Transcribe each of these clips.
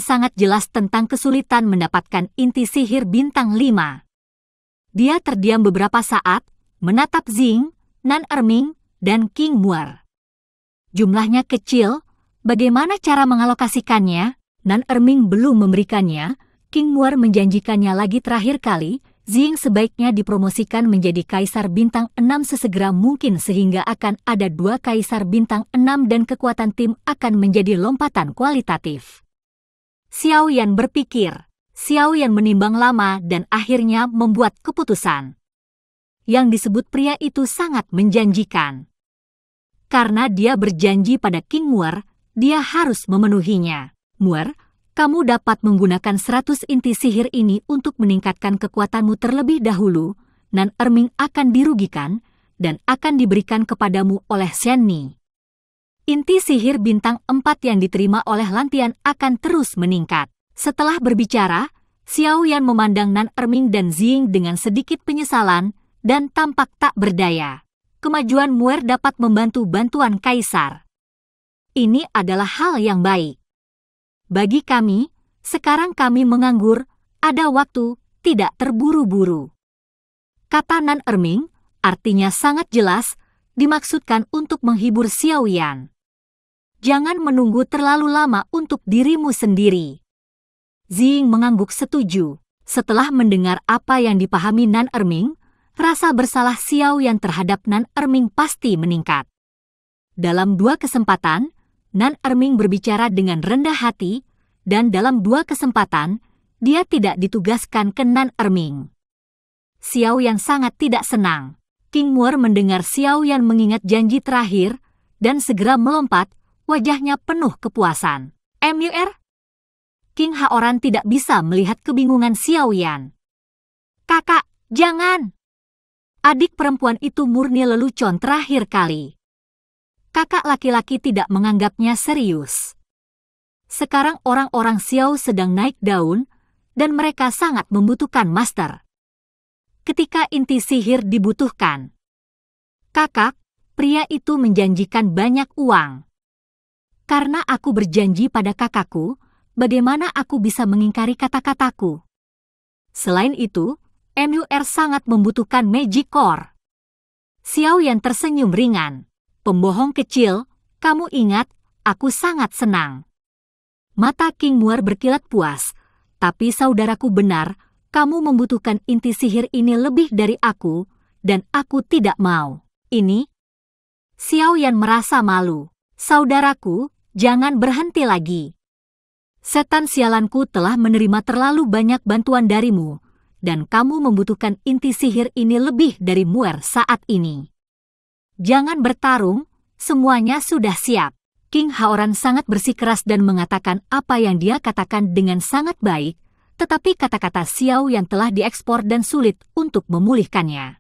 sangat jelas tentang kesulitan mendapatkan inti sihir bintang 5. Dia terdiam beberapa saat, menatap Zing, Nan Erming, dan King Muer. Jumlahnya kecil, bagaimana cara mengalokasikannya? Nan Erming belum memberikannya, King Muer menjanjikannya lagi terakhir kali. Zing sebaiknya dipromosikan menjadi Kaisar Bintang 6 sesegera mungkin sehingga akan ada 2 Kaisar Bintang 6 dan kekuatan tim akan menjadi lompatan kualitatif. Xiao Yan berpikir. Xiao Yan menimbang lama dan akhirnya membuat keputusan. Yang disebut pria itu sangat menjanjikan. Karena dia berjanji pada King Muer, dia harus memenuhinya. Muer, kamu dapat menggunakan 100 inti sihir ini untuk meningkatkan kekuatanmu terlebih dahulu. Nan Erming akan dirugikan dan akan diberikan kepadamu oleh Shen Ni. Inti sihir bintang 4 yang diterima oleh Lantian akan terus meningkat. Setelah berbicara, Xiao Yan memandang Nan Erming dan Zing dengan sedikit penyesalan dan tampak tak berdaya. Kemajuan Muer dapat membantu bantuan Kaisar. Ini adalah hal yang baik. Bagi kami, sekarang kami menganggur, ada waktu, tidak terburu-buru. Kata Nan Erming, artinya sangat jelas, dimaksudkan untuk menghibur Xiao Yan. Jangan menunggu terlalu lama untuk dirimu sendiri. Zing mengangguk setuju. Setelah mendengar apa yang dipahami Nan Erming, rasa bersalah Xiao Yan terhadap Nan Erming pasti meningkat. Dalam 2 kesempatan, Nan Erming berbicara dengan rendah hati, dan dalam 2 kesempatan, dia tidak ditugaskan ke Nan Erming. Xiao Yan sangat tidak senang. King Muer mendengar Xiao Yan mengingat janji terakhir, dan segera melompat, wajahnya penuh kepuasan. MUR? King Haoran tidak bisa melihat kebingungan Xiao Yan. Kakak, jangan! Adik perempuan itu murni lelucon terakhir kali. Kakak laki-laki tidak menganggapnya serius. Sekarang orang-orang Xiao sedang naik daun, dan mereka sangat membutuhkan master. Ketika inti sihir dibutuhkan. Kakak, pria itu menjanjikan banyak uang. Karena aku berjanji pada kakakku, bagaimana aku bisa mengingkari kata-kataku? Selain itu, MUR sangat membutuhkan Magic Core. Xiao Yan tersenyum ringan. Pembohong kecil, kamu ingat, aku sangat senang. Mata King Muer berkilat puas, tapi saudaraku benar, kamu membutuhkan inti sihir ini lebih dari aku, dan aku tidak mau. Ini? Xiao Yan merasa malu. Saudaraku, jangan berhenti lagi. Setan sialanku telah menerima terlalu banyak bantuan darimu, dan kamu membutuhkan inti sihir ini lebih dari Muer saat ini. Jangan bertarung, semuanya sudah siap. King Haoran sangat bersikeras dan mengatakan apa yang dia katakan dengan sangat baik, tetapi kata-kata Xiao Yan telah diekspor dan sulit untuk memulihkannya.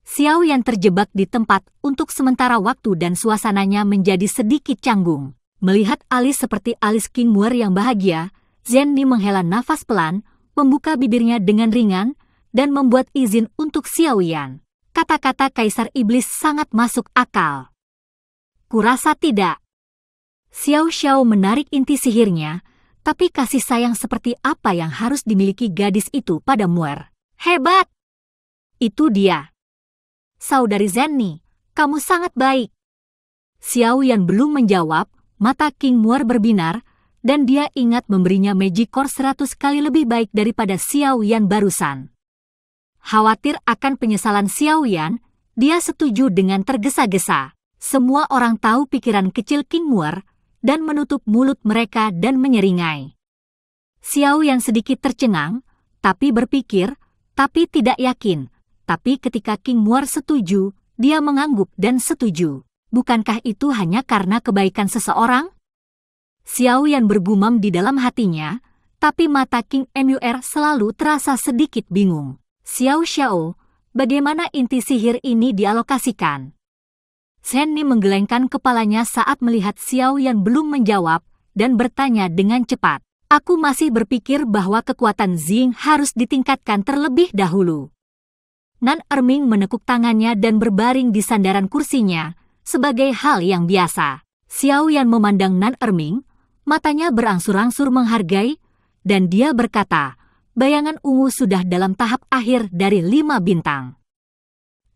Xiao Yan terjebak di tempat untuk sementara waktu dan suasananya menjadi sedikit canggung. Melihat alis seperti alis King Muer yang bahagia, Zhen Ni menghela nafas pelan, membuka bibirnya dengan ringan, dan membuat izin untuk Xiao Yan. Kata-kata Kaisar Iblis sangat masuk akal. Kurasa tidak. Xiao Xiao menarik inti sihirnya, tapi kasih sayang seperti apa yang harus dimiliki gadis itu pada Muer? Hebat! Itu dia. Saudari Zhen Ni, kamu sangat baik. Xiao Yan belum menjawab, mata King Muer berbinar, dan dia ingat memberinya Magic Core 100 kali lebih baik daripada Xiao Yan barusan. Khawatir akan penyesalan Xiao Yan, dia setuju dengan tergesa-gesa. Semua orang tahu pikiran kecil King Muer, dan menutup mulut mereka dan menyeringai. Xiao Yan sedikit tercengang, tapi berpikir, tapi tidak yakin. Tapi ketika King Muer setuju, dia mengangguk dan setuju. Bukankah itu hanya karena kebaikan seseorang? Xiao Yan bergumam di dalam hatinya, tapi mata King Muer selalu terasa sedikit bingung. Xiao Xiao, bagaimana inti sihir ini dialokasikan? Shen Ni menggelengkan kepalanya saat melihat Xiao Yan belum menjawab dan bertanya dengan cepat. Aku masih berpikir bahwa kekuatan Zing harus ditingkatkan terlebih dahulu. Nan Erming menekuk tangannya dan berbaring di sandaran kursinya sebagai hal yang biasa. Xiao Yan memandang Nan Erming, Matanya berangsur-angsur menghargai, dan dia berkata, bayangan ungu sudah dalam tahap akhir dari 5 bintang.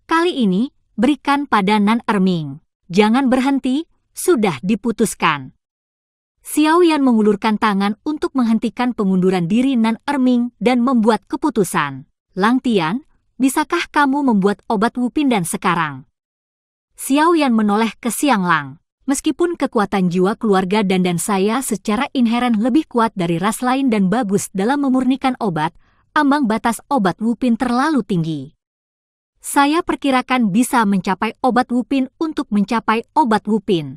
Kali ini, berikan pada Nan Erming. Jangan berhenti, sudah diputuskan. Xiao Yan mengulurkan tangan untuk menghentikan pengunduran diri Nan Erming dan membuat keputusan. Lang Tian, bisakah kamu membuat obat Wupindan sekarang? Xiao Yan menoleh ke Xiang Lang. Meskipun kekuatan jiwa keluarga dan saya secara inheren lebih kuat dari ras lain dan bagus dalam memurnikan obat, ambang batas obat Wupin terlalu tinggi. Saya perkirakan bisa mencapai obat Wupin untuk mencapai obat Wupin.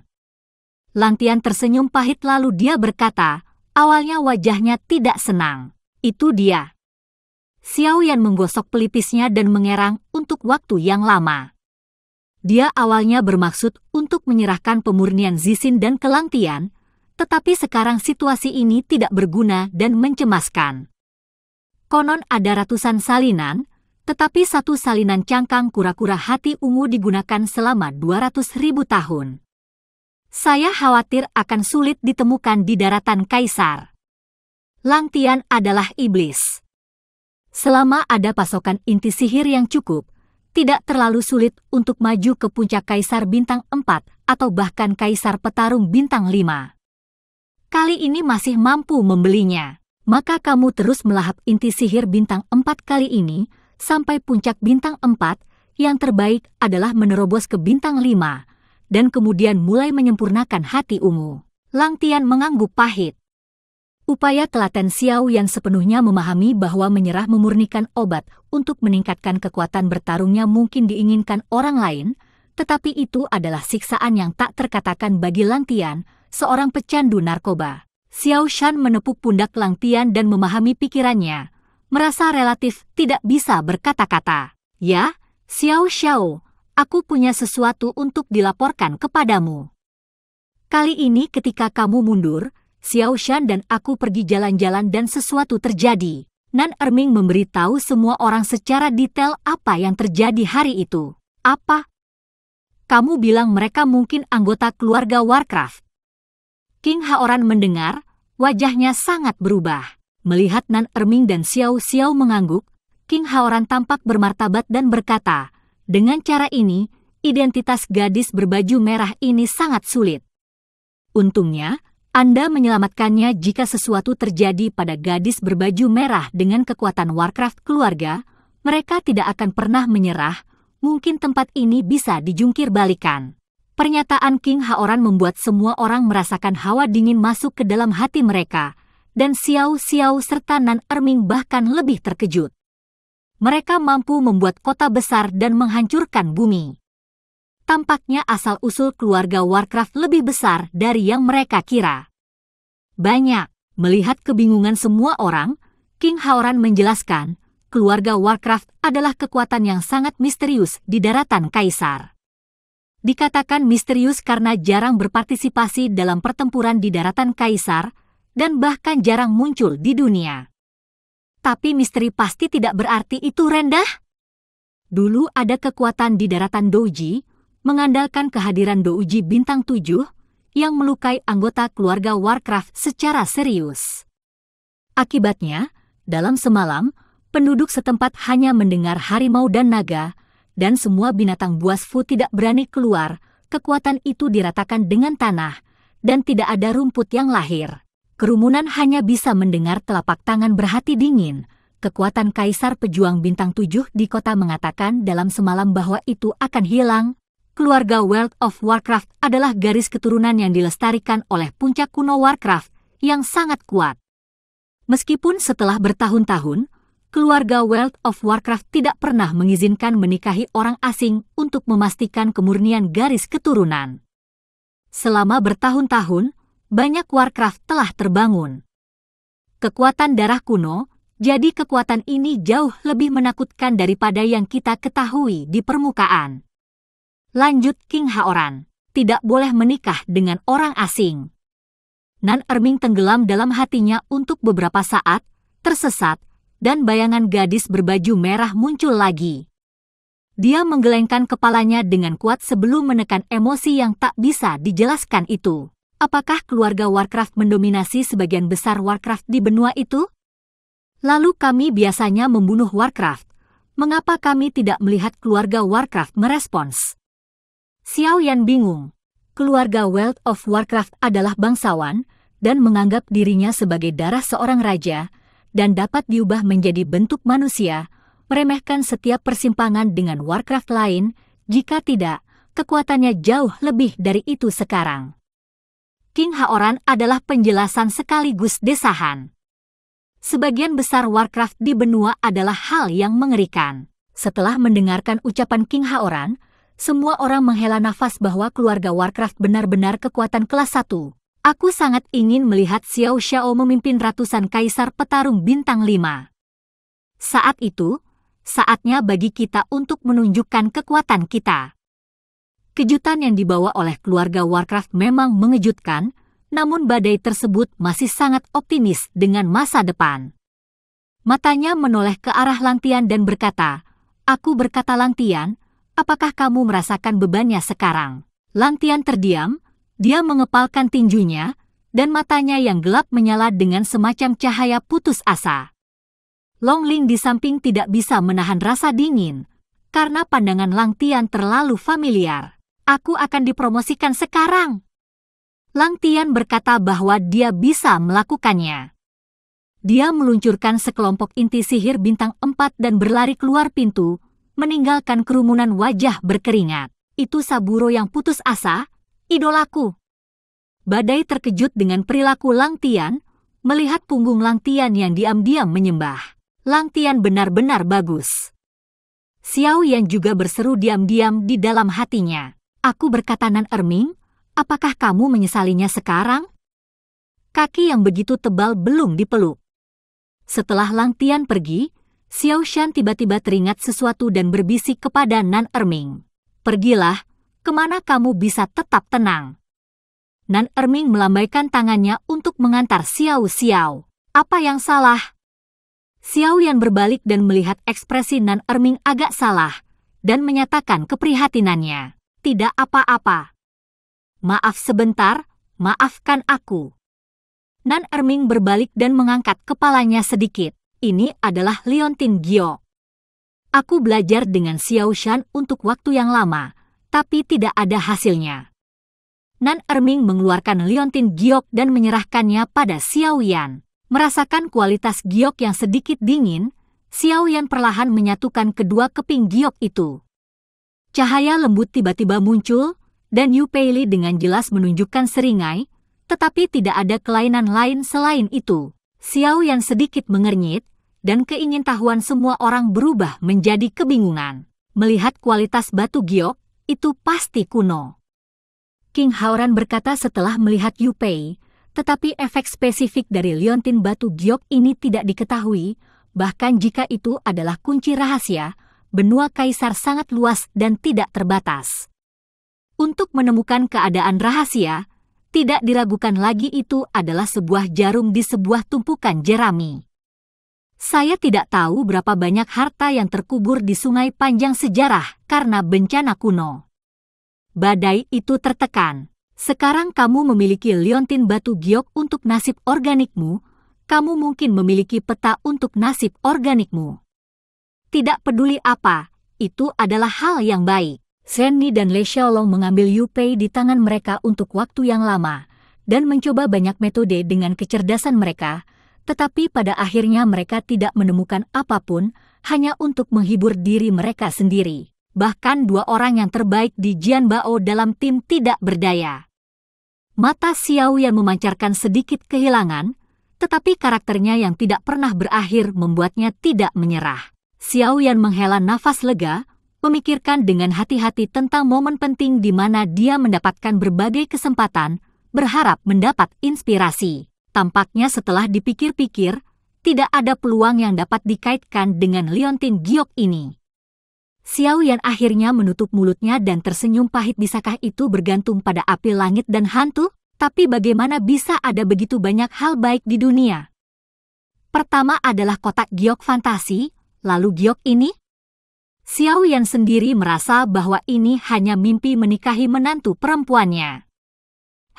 Lang Tian tersenyum pahit lalu dia berkata, awalnya wajahnya tidak senang. Itu dia. Xiao Yan menggosok pelipisnya dan mengerang untuk waktu yang lama. Dia awalnya bermaksud untuk menyerahkan pemurnian Zixin dan ke Lang Tian, tetapi sekarang situasi ini tidak berguna dan mencemaskan. Konon ada ratusan salinan, tetapi satu salinan cangkang kura-kura hati ungu digunakan selama 200.000 tahun. Saya khawatir akan sulit ditemukan di daratan Kaisar. Lang Tian adalah iblis. Selama ada pasokan inti sihir yang cukup, tidak terlalu sulit untuk maju ke puncak Kaisar Bintang 4 atau bahkan Kaisar Petarung Bintang 5. Kali ini masih mampu membelinya, maka kamu terus melahap inti sihir Bintang 4 kali ini sampai puncak Bintang 4, yang terbaik adalah menerobos ke Bintang 5, dan kemudian mulai menyempurnakan hati ungu. Lang Tian mengangguk pahit. Upaya telaten Xiao yang sepenuhnya memahami bahwa menyerah memurnikan obat untuk meningkatkan kekuatan bertarungnya mungkin diinginkan orang lain, tetapi itu adalah siksaan yang tak terkatakan bagi Lang Tian, seorang pecandu narkoba. Xiao Shan menepuk pundak Lang Tian dan memahami pikirannya, merasa relatif tidak bisa berkata-kata. Ya, Xiao Xiao, aku punya sesuatu untuk dilaporkan kepadamu. Kali ini ketika kamu mundur, Xiao Shan dan aku pergi jalan-jalan dan sesuatu terjadi. Nan Erming memberitahu semua orang secara detail apa yang terjadi hari itu. Apa? Kamu bilang mereka mungkin anggota keluarga Warcraft. King Haoran mendengar, wajahnya sangat berubah. Melihat Nan Erming dan Xiao Xiao mengangguk, King Haoran tampak bermartabat dan berkata, dengan cara ini, identitas gadis berbaju merah ini sangat sulit. Untungnya, Anda menyelamatkannya jika sesuatu terjadi pada gadis berbaju merah dengan kekuatan Warcraft keluarga, mereka tidak akan pernah menyerah, mungkin tempat ini bisa dijungkir balikan. Pernyataan King Haoran membuat semua orang merasakan hawa dingin masuk ke dalam hati mereka, dan Xiao Xiao serta Nan Erming bahkan lebih terkejut. Mereka mampu membuat kota besar dan menghancurkan bumi. Tampaknya asal-usul keluarga Warcraft lebih besar dari yang mereka kira. Banyak, melihat kebingungan semua orang, King Haoran menjelaskan, keluarga Warcraft adalah kekuatan yang sangat misterius di daratan Kaisar. Dikatakan misterius karena jarang berpartisipasi dalam pertempuran di daratan Kaisar, dan bahkan jarang muncul di dunia. Tapi misteri pasti tidak berarti itu rendah. Dulu ada kekuatan di daratan Douji, mengandalkan kehadiran Douji Bintang 7 yang melukai anggota keluarga Warcraft secara serius. Akibatnya, dalam semalam, penduduk setempat hanya mendengar harimau dan naga, dan semua binatang buas Fu tidak berani keluar. Kekuatan itu diratakan dengan tanah, dan tidak ada rumput yang lahir. Kerumunan hanya bisa mendengar telapak tangan berhati dingin. Kekuatan Kaisar Pejuang Bintang 7 di kota mengatakan dalam semalam bahwa itu akan hilang. Keluarga World of Warcraft adalah garis keturunan yang dilestarikan oleh puncak kuno Warcraft yang sangat kuat. Meskipun setelah bertahun-tahun, keluarga World of Warcraft tidak pernah mengizinkan menikahi orang asing untuk memastikan kemurnian garis keturunan. Selama bertahun-tahun, banyak Warcraft telah terbangun. Kekuatan darah kuno, jadi kekuatan ini jauh lebih menakutkan daripada yang kita ketahui di permukaan. Lanjut King Haoran, tidak boleh menikah dengan orang asing. Nan Erming tenggelam dalam hatinya untuk beberapa saat, tersesat, dan bayangan gadis berbaju merah muncul lagi. Dia menggelengkan kepalanya dengan kuat sebelum menekan emosi yang tak bisa dijelaskan itu. Apakah keluarga Warcraft mendominasi sebagian besar Warcraft di benua itu? Lalu kami biasanya membunuh Warcraft. Mengapa kami tidak melihat keluarga Warcraft merespons? Xiao Yan bingung. Keluarga World of Warcraft adalah bangsawan dan menganggap dirinya sebagai darah seorang raja dan dapat diubah menjadi bentuk manusia, meremehkan setiap persimpangan dengan Warcraft lain, jika tidak, kekuatannya jauh lebih dari itu sekarang. King Haoran adalah penjelasan sekaligus desahan. Sebagian besar Warcraft di benua adalah hal yang mengerikan. Setelah mendengarkan ucapan King Haoran, semua orang menghela nafas bahwa keluarga Warcraft benar-benar kekuatan kelas 1. Aku sangat ingin melihat Xiao Xiao memimpin ratusan kaisar petarung bintang 5. Saat itu, saatnya bagi kita untuk menunjukkan kekuatan kita. Kejutan yang dibawa oleh keluarga Warcraft memang mengejutkan, namun badai tersebut masih sangat optimis dengan masa depan. Matanya menoleh ke arah Lang Tian dan berkata, "Aku berkata Lang Tian, apakah kamu merasakan bebannya sekarang?" Lang Tian terdiam, dia mengepalkan tinjunya, dan matanya yang gelap menyala dengan semacam cahaya putus asa. Long Ling di samping tidak bisa menahan rasa dingin, karena pandangan Lang Tian terlalu familiar. "Aku akan dipromosikan sekarang." Lang Tian berkata bahwa dia bisa melakukannya. Dia meluncurkan sekelompok inti sihir bintang 4 dan berlari keluar pintu, meninggalkan kerumunan wajah berkeringat. "Itu Saburo yang putus asa, idolaku." Badai terkejut dengan perilaku Lang Tian, melihat punggung Lang Tian yang diam-diam menyembah. Lang Tian benar-benar bagus. Xiao Yan juga berseru diam-diam di dalam hatinya. "Aku berkata Nan Erming, apakah kamu menyesalinya sekarang?" Kaki yang begitu tebal belum dipeluk. Setelah Lang Tian pergi, Xiao Shan tiba-tiba teringat sesuatu dan berbisik kepada Nan Erming. "Pergilah, kemana kamu bisa tetap tenang?" Nan Erming melambaikan tangannya untuk mengantar Xiao Xiao. "Apa yang salah?" Xiao Yan berbalik dan melihat ekspresi Nan Erming agak salah, dan menyatakan keprihatinannya. "Tidak apa-apa. Maaf sebentar, maafkan aku." Nan Erming berbalik dan mengangkat kepalanya sedikit. "Ini adalah Liontin Giok. Aku belajar dengan Xiao Shan untuk waktu yang lama, tapi tidak ada hasilnya." Nan Erming mengeluarkan Liontin Giok dan menyerahkannya pada Xiao Yan. Merasakan kualitas giok yang sedikit dingin, Xiao Yan perlahan menyatukan kedua keping giok itu. Cahaya lembut tiba-tiba muncul, dan Yu Peili dengan jelas menunjukkan seringai, tetapi tidak ada kelainan lain selain itu. Xiao Yan sedikit mengernyit, dan keingintahuan semua orang berubah menjadi kebingungan. Melihat kualitas batu giok, itu pasti kuno. King Haoran berkata setelah melihat Yu Pei, tetapi efek spesifik dari liontin batu giok ini tidak diketahui, bahkan jika itu adalah kunci rahasia, benua kaisar sangat luas dan tidak terbatas. Untuk menemukan keadaan rahasia, tidak diragukan lagi itu adalah sebuah jarum di sebuah tumpukan jerami. Saya tidak tahu berapa banyak harta yang terkubur di sungai panjang sejarah karena bencana kuno. Badai itu tertekan. Sekarang kamu memiliki liontin batu giok untuk nasib organikmu, kamu mungkin memiliki peta untuk nasib organikmu. Tidak peduli apa, itu adalah hal yang baik. Shen Ni dan Le Xiaolong mengambil Yu Pei di tangan mereka untuk waktu yang lama, dan mencoba banyak metode dengan kecerdasan mereka, tetapi pada akhirnya mereka tidak menemukan apapun, hanya untuk menghibur diri mereka sendiri. Bahkan dua orang yang terbaik di Jian Bao dalam tim tidak berdaya. Mata Xiao Yan memancarkan sedikit kehilangan, tetapi karakternya yang tidak pernah berakhir membuatnya tidak menyerah. Xiao Yan menghela nafas lega, memikirkan dengan hati-hati tentang momen penting di mana dia mendapatkan berbagai kesempatan, berharap mendapat inspirasi. Tampaknya setelah dipikir-pikir, tidak ada peluang yang dapat dikaitkan dengan liontin giok ini. Xiao Yan akhirnya menutup mulutnya dan tersenyum pahit. Bisakah itu bergantung pada api langit dan hantu? Tapi bagaimana bisa ada begitu banyak hal baik di dunia? Pertama adalah kotak giok fantasi, lalu giok ini? Xiao Yan sendiri merasa bahwa ini hanya mimpi menikahi menantu perempuannya.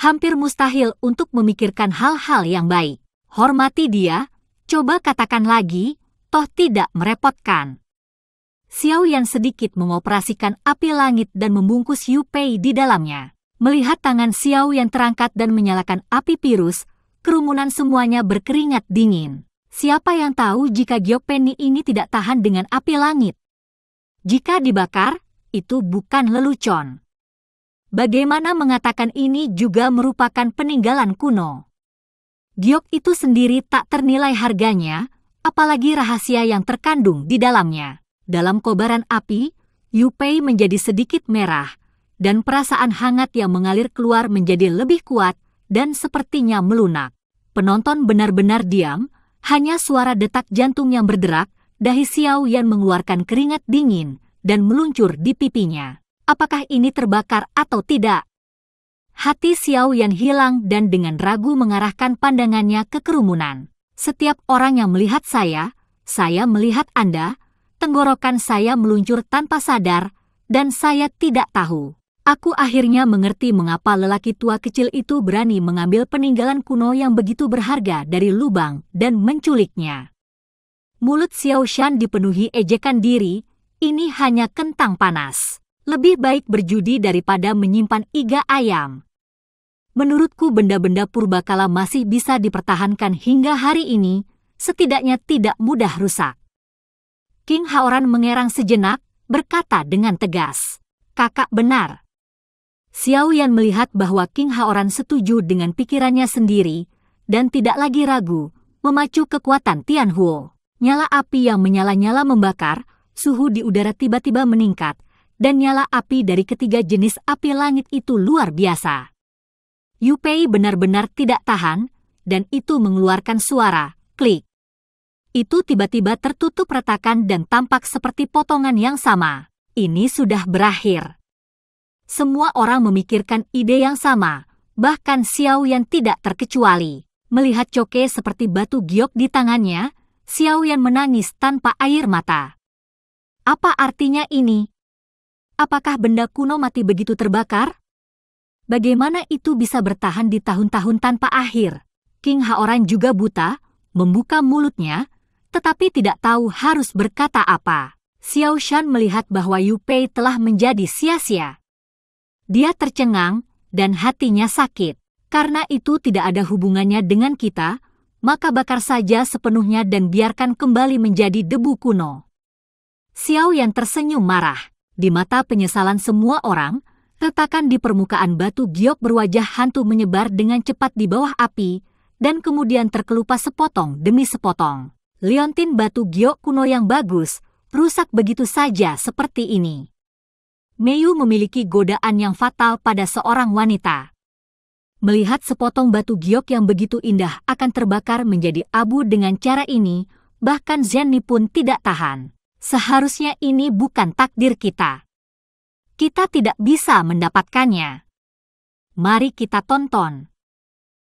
Hampir mustahil untuk memikirkan hal-hal yang baik. Hormati dia, coba katakan lagi, toh tidak merepotkan. Xiao Yan sedikit mengoperasikan api langit dan membungkus Yu Pei di dalamnya. Melihat tangan Xiao Yan terangkat dan menyalakan api virus, kerumunan semuanya berkeringat dingin. Siapa yang tahu jika Giok Penny ini tidak tahan dengan api langit? Jika dibakar, itu bukan lelucon. Bagaimana mengatakan ini juga merupakan peninggalan kuno? Giok itu sendiri tak ternilai harganya, apalagi rahasia yang terkandung di dalamnya. Dalam kobaran api, Yu Pei menjadi sedikit merah, dan perasaan hangat yang mengalir keluar menjadi lebih kuat dan sepertinya melunak. Penonton benar-benar diam, hanya suara detak jantung yang berderak, dahi Xiao Yan mengeluarkan keringat dingin dan meluncur di pipinya. Apakah ini terbakar atau tidak? Hati Xiao Yan hilang dan dengan ragu mengarahkan pandangannya ke kerumunan. Setiap orang yang melihat saya melihat Anda, tenggorokan saya meluncur tanpa sadar, dan saya tidak tahu. Aku akhirnya mengerti mengapa lelaki tua kecil itu berani mengambil peninggalan kuno yang begitu berharga dari lubang dan menculiknya. Mulut Xiao Shan dipenuhi ejekan diri, ini hanya kentang panas. Lebih baik berjudi daripada menyimpan iga ayam. Menurutku benda-benda purbakala masih bisa dipertahankan hingga hari ini, setidaknya tidak mudah rusak. King Haoran mengerang sejenak, berkata dengan tegas, "Kakak benar." Xiao Yan melihat bahwa King Haoran setuju dengan pikirannya sendiri, dan tidak lagi ragu, memacu kekuatan Tianhuo. Nyala api yang menyala-nyala membakar, suhu di udara tiba-tiba meningkat, dan nyala api dari ketiga jenis api langit itu luar biasa. Yu Pei benar-benar tidak tahan, dan itu mengeluarkan suara, klik. Itu tiba-tiba tertutup retakan dan tampak seperti potongan yang sama. Ini sudah berakhir. Semua orang memikirkan ide yang sama, bahkan Xiao Yan tidak terkecuali. Melihat coke seperti batu giok di tangannya, Xiao Yan menangis tanpa air mata. Apa artinya ini? Apakah benda kuno mati begitu terbakar? Bagaimana itu bisa bertahan di tahun-tahun tanpa akhir? King Haoran juga buta, membuka mulutnya, tetapi tidak tahu harus berkata apa. Xiao Shan melihat bahwa Yu Pei telah menjadi sia-sia. Dia tercengang, dan hatinya sakit. Karena itu tidak ada hubungannya dengan kita, maka bakar saja sepenuhnya dan biarkan kembali menjadi debu kuno. Xiao Yan tersenyum marah. Di mata penyesalan semua orang, retakan di permukaan batu giok berwajah hantu menyebar dengan cepat di bawah api, dan kemudian terkelupas sepotong demi sepotong. Liontin batu giok kuno yang bagus, rusak begitu saja seperti ini. Meiyu memiliki godaan yang fatal pada seorang wanita. Melihat sepotong batu giok yang begitu indah akan terbakar menjadi abu dengan cara ini, bahkan Zenni pun tidak tahan. Seharusnya ini bukan takdir kita. Kita tidak bisa mendapatkannya. Mari kita tonton.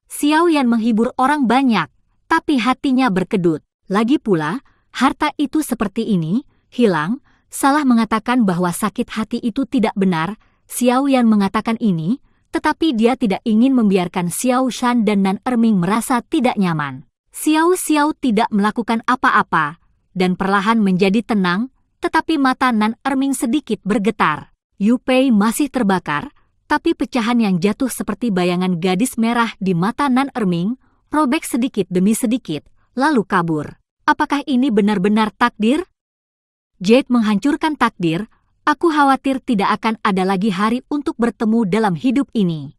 Xiao Yan menghibur orang banyak, tapi hatinya berkedut. Lagi pula, harta itu seperti ini, hilang, salah mengatakan bahwa sakit hati itu tidak benar. Xiao Yan mengatakan ini, tetapi dia tidak ingin membiarkan Xiao Shan dan Nan Erming merasa tidak nyaman. Xiao Xiao tidak melakukan apa-apa, dan perlahan menjadi tenang, tetapi mata Nan Erming sedikit bergetar. Yu Pei masih terbakar, tapi pecahan yang jatuh seperti bayangan gadis merah di mata Nan Erming, robek sedikit demi sedikit, lalu kabur. Apakah ini benar-benar takdir? Jade menghancurkan takdir, aku khawatir tidak akan ada lagi hari untuk bertemu dalam hidup ini.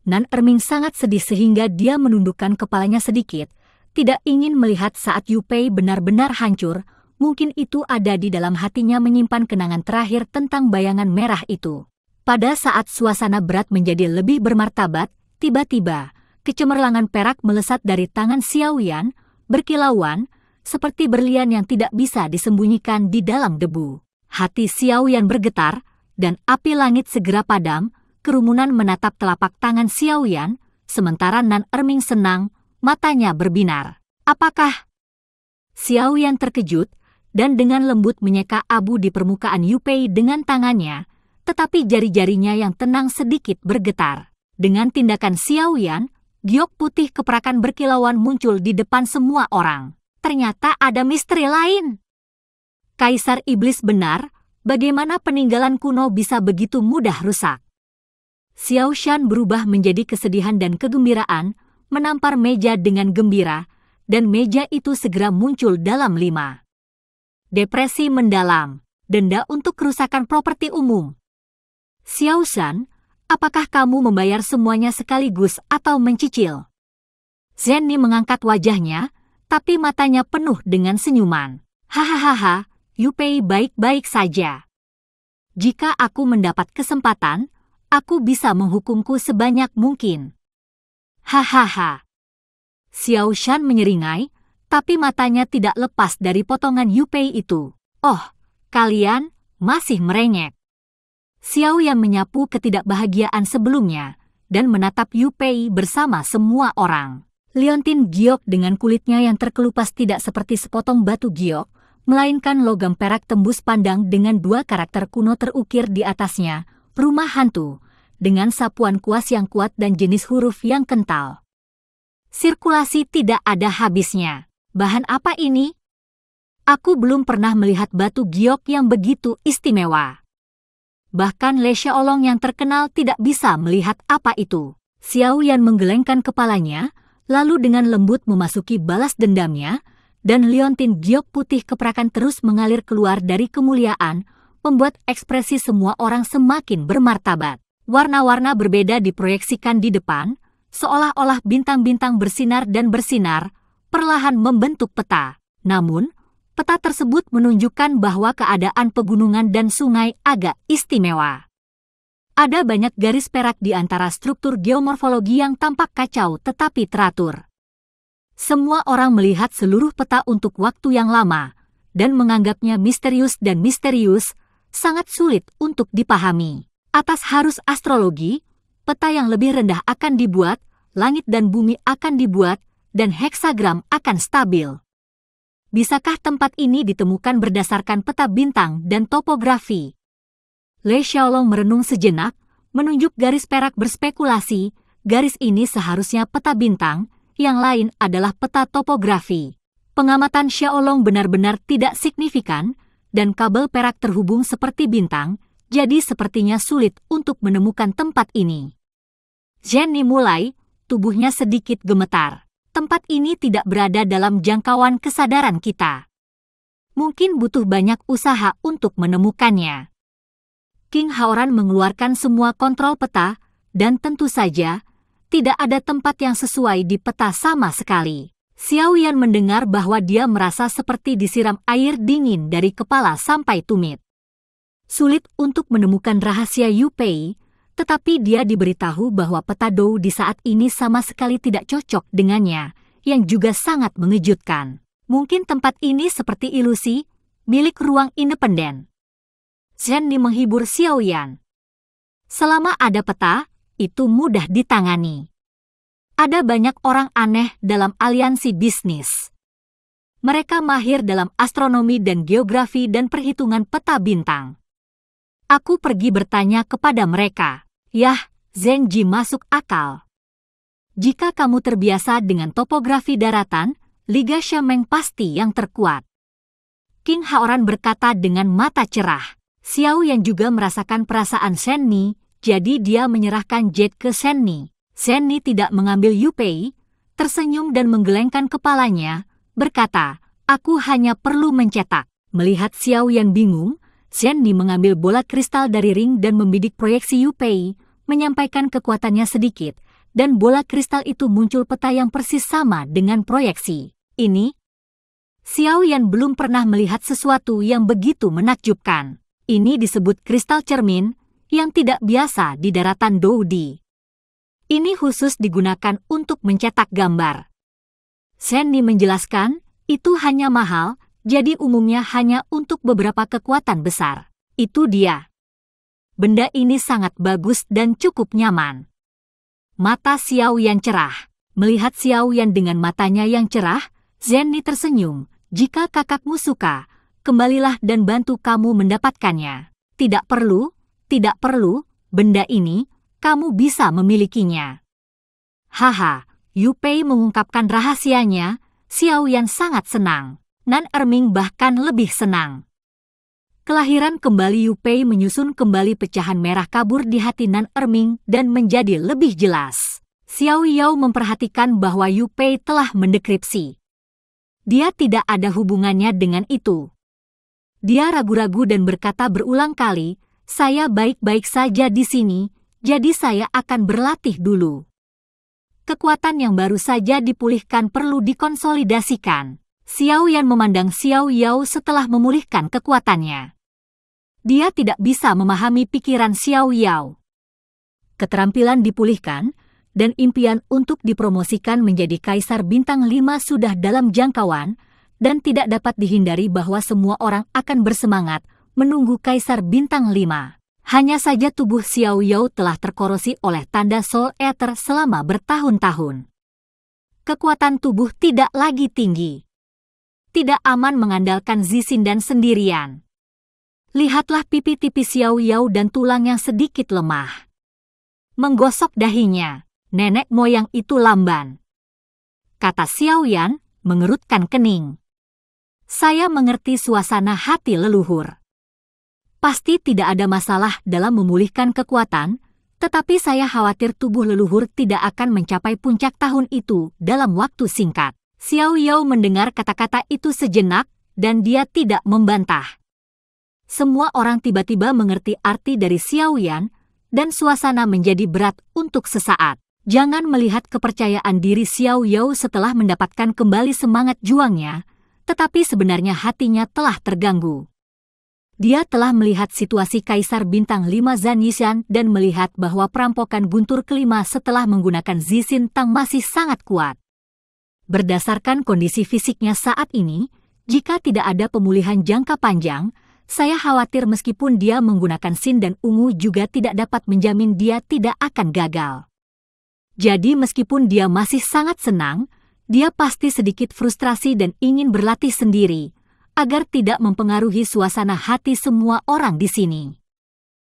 Nan Erming sangat sedih sehingga dia menundukkan kepalanya sedikit, tidak ingin melihat saat Yu Pei benar-benar hancur, mungkin itu ada di dalam hatinya menyimpan kenangan terakhir tentang bayangan merah itu. Pada saat suasana berat menjadi lebih bermartabat, tiba-tiba, kecemerlangan perak melesat dari tangan Xiao Yan, berkilauan, seperti berlian yang tidak bisa disembunyikan di dalam debu. Hati Xiao Yan bergetar, dan api langit segera padam, kerumunan menatap telapak tangan Xiao Yan, sementara Nan Erming senang, matanya berbinar. Apakah? Xiao Yan terkejut, dan dengan lembut menyeka abu di permukaan Yu Pei dengan tangannya, tetapi jari-jarinya yang tenang sedikit bergetar. Dengan tindakan Xiao Yan, giok putih keperakan berkilauan muncul di depan semua orang. Ternyata ada misteri lain. Kaisar Iblis benar, bagaimana peninggalan kuno bisa begitu mudah rusak? Xiao Shan berubah menjadi kesedihan dan kegembiraan, menampar meja dengan gembira, dan meja itu segera muncul dalam 5. Depresi mendalam, denda untuk kerusakan properti umum. Xiao Shan, apakah kamu membayar semuanya sekaligus atau mencicil? Zhenni mengangkat wajahnya, tapi matanya penuh dengan senyuman. Hahaha, Yu Pei baik-baik saja. Jika aku mendapat kesempatan, aku bisa menghukumku sebanyak mungkin. Hahaha. Xiao Shan menyeringai, tapi matanya tidak lepas dari potongan Yu Pei itu. Oh, kalian masih merengek. Xiao Yan menyapu ketidakbahagiaan sebelumnya dan menatap Yu Pei bersama semua orang. Liontin giok dengan kulitnya yang terkelupas tidak seperti sepotong batu giok, melainkan logam perak tembus pandang dengan 2 karakter kuno terukir di atasnya, rumah hantu, dengan sapuan kuas yang kuat dan jenis huruf yang kental. Sirkulasi tidak ada habisnya. Bahan apa ini? Aku belum pernah melihat batu giok yang begitu istimewa. Bahkan Le Xiaolong yang terkenal tidak bisa melihat apa itu. Xiao Yan menggelengkan kepalanya, lalu dengan lembut memasuki balas dendamnya, dan liontin giok putih keperakan terus mengalir keluar dari kemuliaan, membuat ekspresi semua orang semakin bermartabat. Warna-warna berbeda diproyeksikan di depan, seolah-olah bintang-bintang bersinar dan bersinar, perlahan membentuk peta. Namun, peta tersebut menunjukkan bahwa keadaan pegunungan dan sungai agak istimewa. Ada banyak garis perak di antara struktur geomorfologi yang tampak kacau tetapi teratur. Semua orang melihat seluruh peta untuk waktu yang lama, dan menganggapnya misterius dan misterius, sangat sulit untuk dipahami. Atas harus astrologi, peta yang lebih rendah akan dibuat, langit dan bumi akan dibuat, dan heksagram akan stabil. Bisakah tempat ini ditemukan berdasarkan peta bintang dan topografi? Le Xiaolong merenung sejenak, menunjuk garis perak berspekulasi, garis ini seharusnya peta bintang, yang lain adalah peta topografi. Pengamatan Xiaolong benar-benar tidak signifikan, dan kabel perak terhubung seperti bintang, jadi sepertinya sulit untuk menemukan tempat ini. Zhenni mulai, tubuhnya sedikit gemetar. Tempat ini tidak berada dalam jangkauan kesadaran kita. Mungkin butuh banyak usaha untuk menemukannya. King Haoran mengeluarkan semua kontrol peta, dan tentu saja, tidak ada tempat yang sesuai di peta sama sekali. Xiao Yan mendengar bahwa dia merasa seperti disiram air dingin dari kepala sampai tumit. Sulit untuk menemukan rahasia Yu Pei, tetapi dia diberitahu bahwa peta Dou di saat ini sama sekali tidak cocok dengannya, yang juga sangat mengejutkan. Mungkin tempat ini seperti ilusi, milik ruang independen. Zhenni menghibur Xiao Yan. Selama ada peta, itu mudah ditangani. Ada banyak orang aneh dalam aliansi bisnis. Mereka mahir dalam astronomi dan geografi dan perhitungan peta bintang. Aku pergi bertanya kepada mereka. Yah, Zhenji masuk akal. Jika kamu terbiasa dengan topografi daratan, Liga Shameng pasti yang terkuat. King Haoran berkata dengan mata cerah. Xiao yang juga merasakan perasaan Zhenni, jadi dia menyerahkan jet ke Zhenni. Zhenni tidak mengambil Yu Pei, tersenyum dan menggelengkan kepalanya, berkata, aku hanya perlu mencetak. Melihat Xiao yang bingung, Zhenni mengambil bola kristal dari ring dan membidik proyeksi Yu Pei, menyampaikan kekuatannya sedikit, dan bola kristal itu muncul peta yang persis sama dengan proyeksi. Ini, Xiao Yan belum pernah melihat sesuatu yang begitu menakjubkan. Ini disebut kristal cermin, yang tidak biasa di daratan Doudi. Ini khusus digunakan untuk mencetak gambar. Zhenni menjelaskan, itu hanya mahal, jadi umumnya hanya untuk beberapa kekuatan besar. Itu dia. Benda ini sangat bagus dan cukup nyaman. Mata Xiao Yan cerah. Melihat Xiao Yan dengan matanya yang cerah, Zhenni tersenyum. Jika kakakmu suka, kembalilah dan bantu kamu mendapatkannya. Tidak perlu, benda ini, kamu bisa memilikinya. Haha, Yu Pei mengungkapkan rahasianya. Xiao Yan sangat senang. Nan Erming bahkan lebih senang. Kelahiran kembali Yu Pei menyusun kembali pecahan merah kabur di hati Nan Erming dan menjadi lebih jelas. Xiao Yao memperhatikan bahwa Yu Pei telah mendekripsi. Dia tidak ada hubungannya dengan itu. Dia ragu-ragu dan berkata berulang kali, "Saya baik-baik saja di sini, jadi saya akan berlatih dulu." Kekuatan yang baru saja dipulihkan perlu dikonsolidasikan. Xiao Yan memandang Xiao Yao setelah memulihkan kekuatannya. Dia tidak bisa memahami pikiran Xiao Yao. Keterampilan dipulihkan, dan impian untuk dipromosikan menjadi Kaisar Bintang 5 sudah dalam jangkauan, dan tidak dapat dihindari bahwa semua orang akan bersemangat menunggu Kaisar Bintang 5. Hanya saja tubuh Xiao Yao telah terkorosi oleh tanda Soul Eater selama bertahun-tahun. Kekuatan tubuh tidak lagi tinggi. Tidak aman mengandalkan Zixin dan sendirian. Lihatlah pipi tipis Xiao Yao dan tulang yang sedikit lemah. Menggosok dahinya, nenek moyang itu lamban. Kata Xiao Yan, mengerutkan kening. Saya mengerti suasana hati leluhur. Pasti tidak ada masalah dalam memulihkan kekuatan, tetapi saya khawatir tubuh leluhur tidak akan mencapai puncak tahun itu dalam waktu singkat. Xiao Yao mendengar kata-kata itu sejenak, dan dia tidak membantah. Semua orang tiba-tiba mengerti arti dari Xiao Yan, dan suasana menjadi berat untuk sesaat. Jangan melihat kepercayaan diri Xiao Yao setelah mendapatkan kembali semangat juangnya, tetapi sebenarnya hatinya telah terganggu. Dia telah melihat situasi Kaisar Bintang 5 Zhan Yishan dan melihat bahwa perampokan guntur kelima setelah menggunakan Zixin Tang masih sangat kuat. Berdasarkan kondisi fisiknya saat ini, jika tidak ada pemulihan jangka panjang, saya khawatir meskipun dia menggunakan Xin dan Ungu juga tidak dapat menjamin dia tidak akan gagal. Jadi meskipun dia masih sangat senang, dia pasti sedikit frustrasi dan ingin berlatih sendiri, agar tidak mempengaruhi suasana hati semua orang di sini.